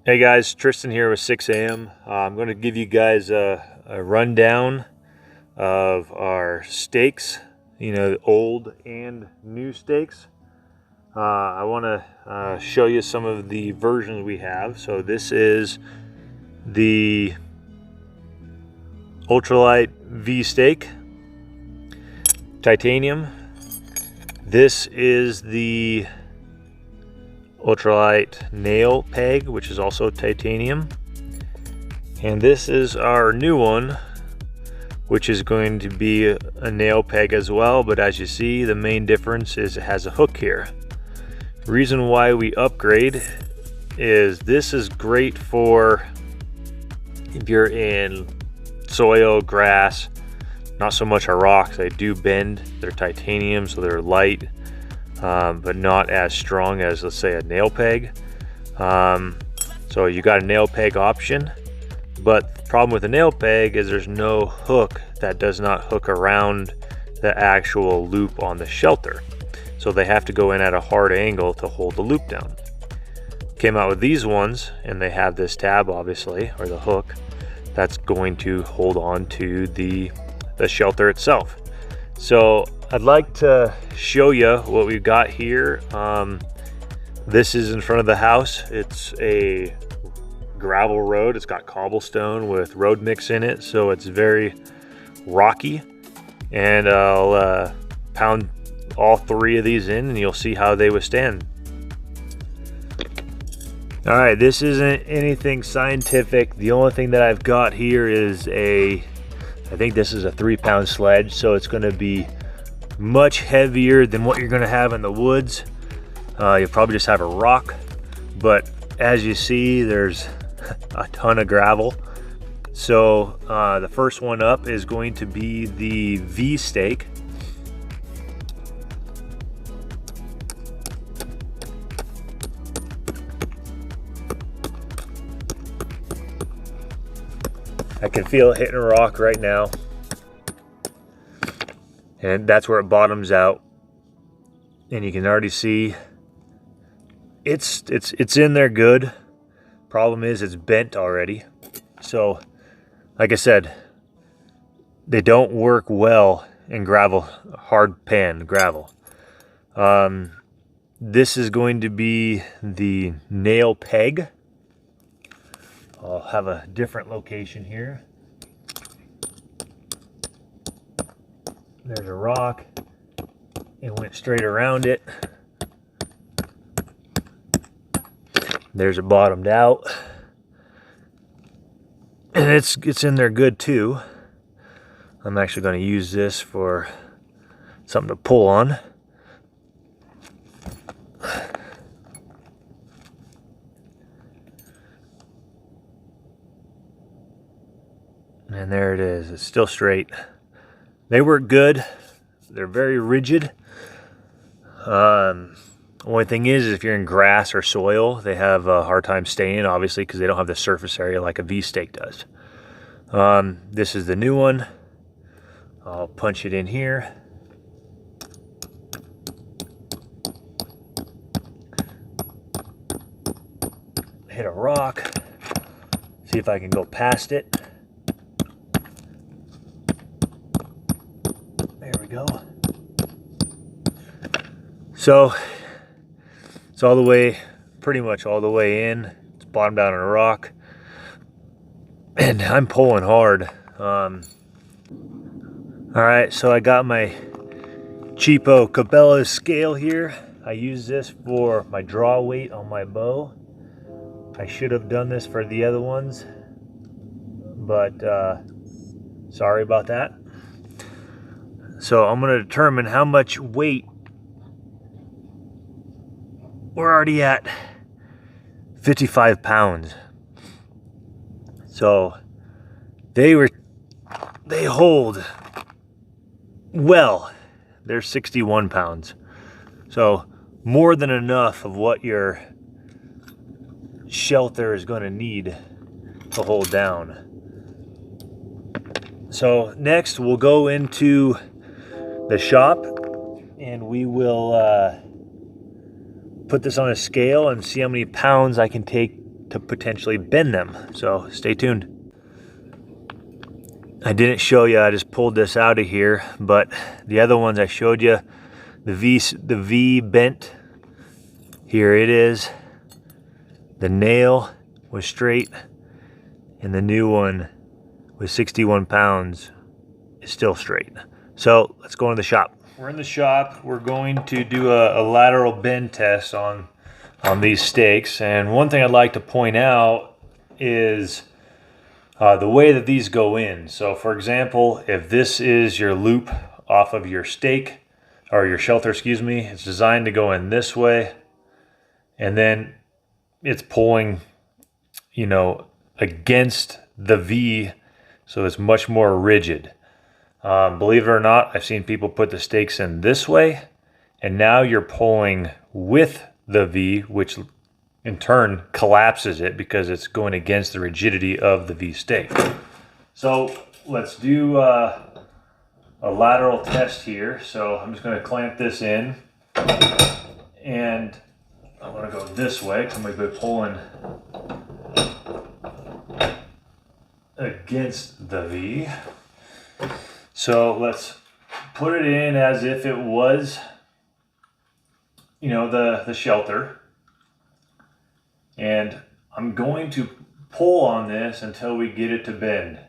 Hey guys, Tristan here with 6am. I'm going to give you guys a rundown of our stakes, old and new stakes. I want to show you some of the versions we have. So this is the Ultralight V stake, titanium. This is the Ultralight Nail Peg, which is also titanium. And this is our new one, which is going to be a nail peg as well, but as you see, the main difference is it has a hook here. The reason why we upgrade is this is great for if you're in soil, grass, not so much our rocks. They do bend, they're titanium, so they're light. But not as strong as, let's say, a nail peg. So you got a nail peg option, but the problem with a nail peg is there's no hook that does not hook around the actual loop on the shelter. So they have to go in at a hard angle to hold the loop down. Came out with these ones, and they have this tab, obviously, or the hook, that's going to hold on to the shelter itself. So I'd like to show you what we've got here. This is in front of the house. It's a gravel road. It's got cobblestone with road mix in it, so it's very rocky. And I'll pound all three of these in and you'll see how they withstand. All right, this isn't anything scientific. The only thing that I've got here is I think this is a 3-pound sledge, so it's going to be much heavier than what you're going to have in the woods. You'll probably just have a rock, but as you see, there's a ton of gravel. So the first one up is going to be the V stake. I can feel it hitting a rock right now. And that's where it bottoms out. And you can already see it's in there good. Problem is it's bent already. So, like I said, they don't work well in gravel, hard pan gravel. This is going to be the nail peg. I'll have a different location here. There's a rock. It went straight around it. There's a bottomed out. And it's in there good too. I'm actually going to use this for something to pull on. And there it is. It's still straight. They work good. They're very rigid. Only thing is if you're in grass or soil, they have a hard time staying, obviously, because they don't have the surface area like a V stake does. This is the new one. I'll punch it in here. Hit a rock. See if I can go past it. There we go. So it's all the way, pretty much all the way in. It's bottomed out on a rock. And I'm pulling hard. All right, so I got my cheapo Cabela scale here. I use this for my draw weight on my bow. I should have done this for the other ones, but sorry about that. So I'm going to determine how much weight. We're already at 55 pounds. So they hold well. They're 61 pounds. So more than enough of what your shelter is going to need to hold down. So next we'll go into the shop and we will put this on a scale and see how many pounds I can take to potentially bend them. So stay tuned. I didn't show you, I just pulled this out of here, but the other ones I showed you, the V bent, here it is. The nail was straight, and the new one with 61 pounds is still straight. So let's go into the shop. We're in the shop. We're going to do a lateral bend test on these stakes. And one thing I'd like to point out is the way that these go in. So for example, if this is your loop off of your stake, or your shelter, excuse me, it's designed to go in this way. And then it's pulling, you know, against the V, so it's much more rigid. Believe it or not, I've seen people put the stakes in this way, and now you're pulling with the V, which in turn collapses it because it's going against the rigidity of the V stake. So let's do a lateral test here. So I'm just going to clamp this in, and I'm going to go this way because I'm going to be pulling against the V. So let's put it in as if it was, you know, the shelter. And I'm going to pull on this until we get it to bend.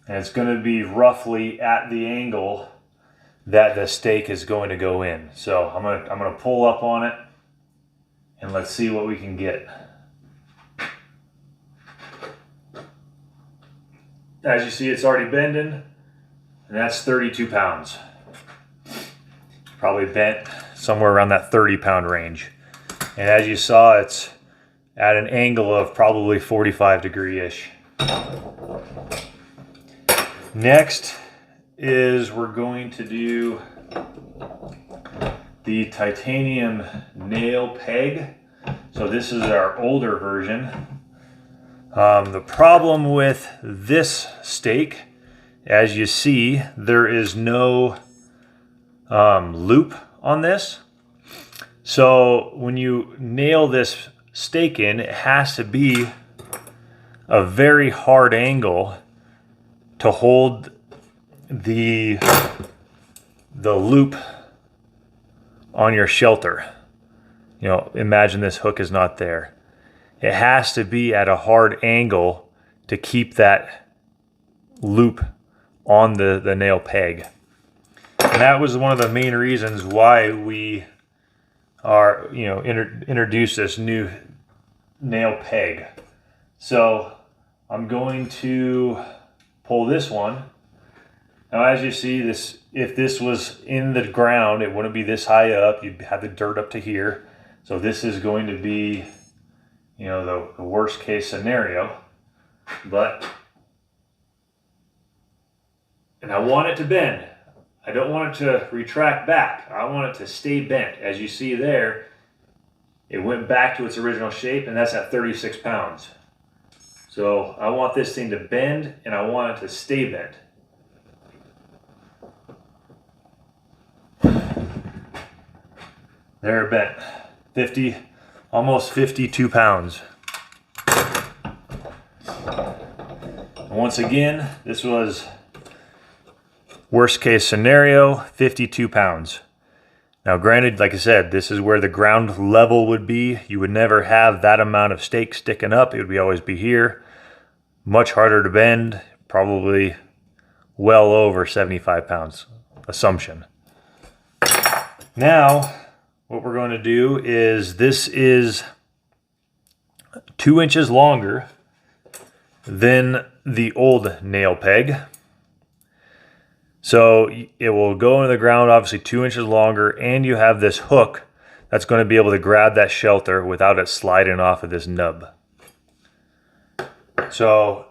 And it's going to be roughly at the angle that the stake is going to go in. So I'm going to pull up on it, and let's see what we can get. As you see, it's already bending, and that's 32 pounds. Probably bent somewhere around that 30-pound range. And as you saw, it's at an angle of probably 45 degree-ish. Next is we're going to do the titanium nail peg. So this is our older version. The problem with this stake, as you see, there is no loop on this. So when you nail this stake in, it has to be a very hard angle to hold the loop on your shelter. You know, imagine this hook is not there. It has to be at a hard angle to keep that loop on the nail peg. And that was one of the main reasons why we are, you know, introduced this new nail peg. So I'm going to pull this one. Now, as you see, this, if this was in the ground, it wouldn't be this high up. You'd have the dirt up to here. So this is going to be, you know, the worst case scenario. And I want it to bend. I don't want it to retract back. I want it to stay bent. As you see there, it went back to its original shape, and that's at 36 pounds. So I want this thing to bend, and I want it to stay bent. There it bent. 50, almost 52 pounds. Once again, this was worst case scenario, 52 pounds. Now granted, like I said, this is where the ground level would be. You would never have that amount of stake sticking up. It would always be here. Much harder to bend, probably well over 75 pounds, assumption. Now, what we're going to do is, this is 2 inches longer than the old nail peg. So it will go into the ground, obviously 2 inches longer, and you have this hook that's going to be able to grab that shelter without it sliding off of this nub. So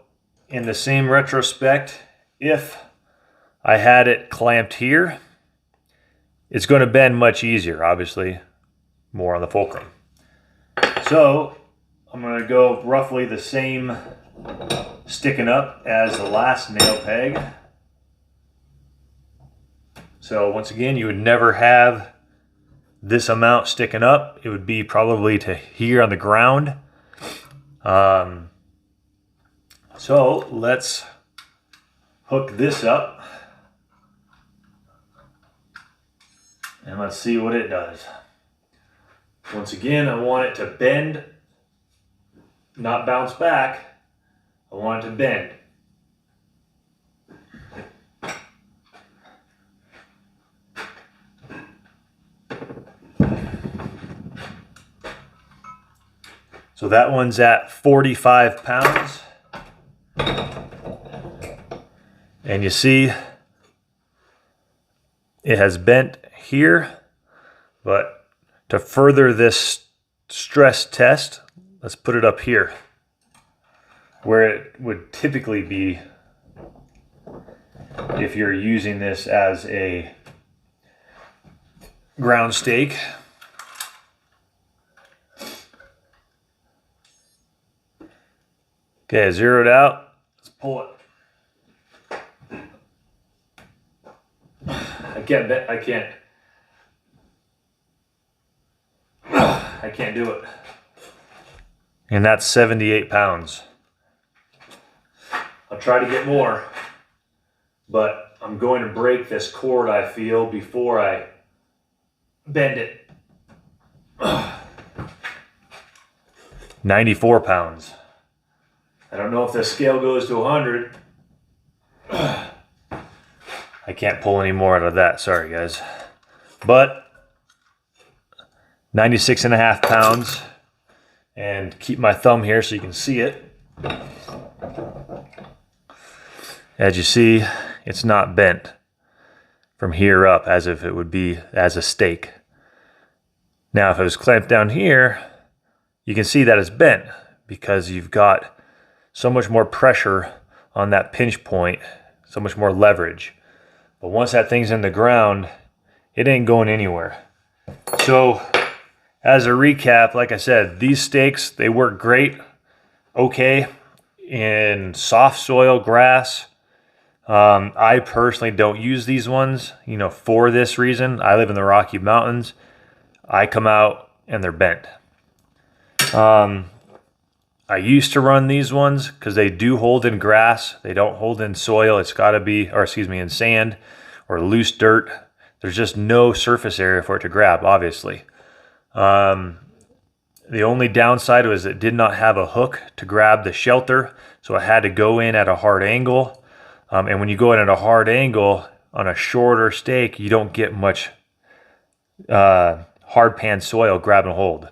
in the same retrospect, if I had it clamped here, it's going to bend much easier, obviously more on the fulcrum. So I'm going to go roughly the same sticking up as the last nail peg. So once again, you would never have this amount sticking up, it would be probably to here on the ground. So let's hook this up and let's see what it does. Once again, I want it to bend, not bounce back. I want it to bend. So that one's at 45 pounds. And you see, it has bent here, but to further this stress test, let's put it up here, where it would typically be if you're using this as a ground stake. Okay, zeroed out. Let's pull it. I can't do it. And that's 78 pounds. I'll try to get more, but I'm going to break this cord, I feel, before I bend it. 94 pounds. I don't know if the scale goes to 100. I can't pull any more out of that, sorry guys. But 96.5 pounds. And keep my thumb here so you can see it. As you see, it's not bent from here up as if it would be as a stake. Now if it was clamped down here, you can see that it's bent because you've got so much more pressure on that pinch point, so much more leverage. But once that thing's in the ground, it ain't going anywhere. So as a recap, like I said, these stakes, they work great, okay, in soft soil, grass. I personally don't use these ones, for this reason. I live in the Rocky Mountains. I come out and they're bent. I used to run these ones because they do hold in grass. They don't hold in soil. It's got to be, in sand or loose dirt. There's just no surface area for it to grab, obviously. The only downside was it did not have a hook to grab the shelter, so I had to go in at a hard angle. And when you go in at a hard angle on a shorter stake, you don't get much hard pan soil grab and hold.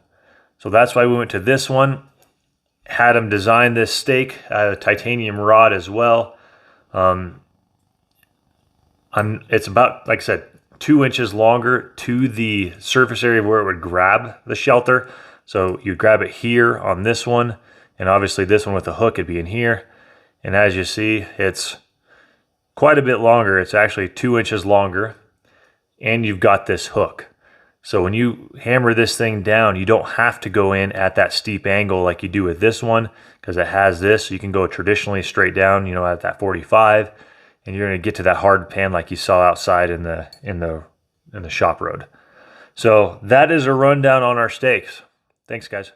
So that's why we went to this one. Had them design this stake, a titanium rod as well. It's about, like I said, 2 inches longer to the surface area where it would grab the shelter. So you grab it here on this one, and obviously this one with the hook would be in here. And as you see, it's quite a bit longer. It's actually 2 inches longer, and you've got this hook. So when you hammer this thing down, you don't have to go in at that steep angle like you do with this one, because it has this. So you can go traditionally straight down, at that 45, and you're going to get to that hard pan like you saw outside in the shop road. So that is a rundown on our stakes. Thanks, guys.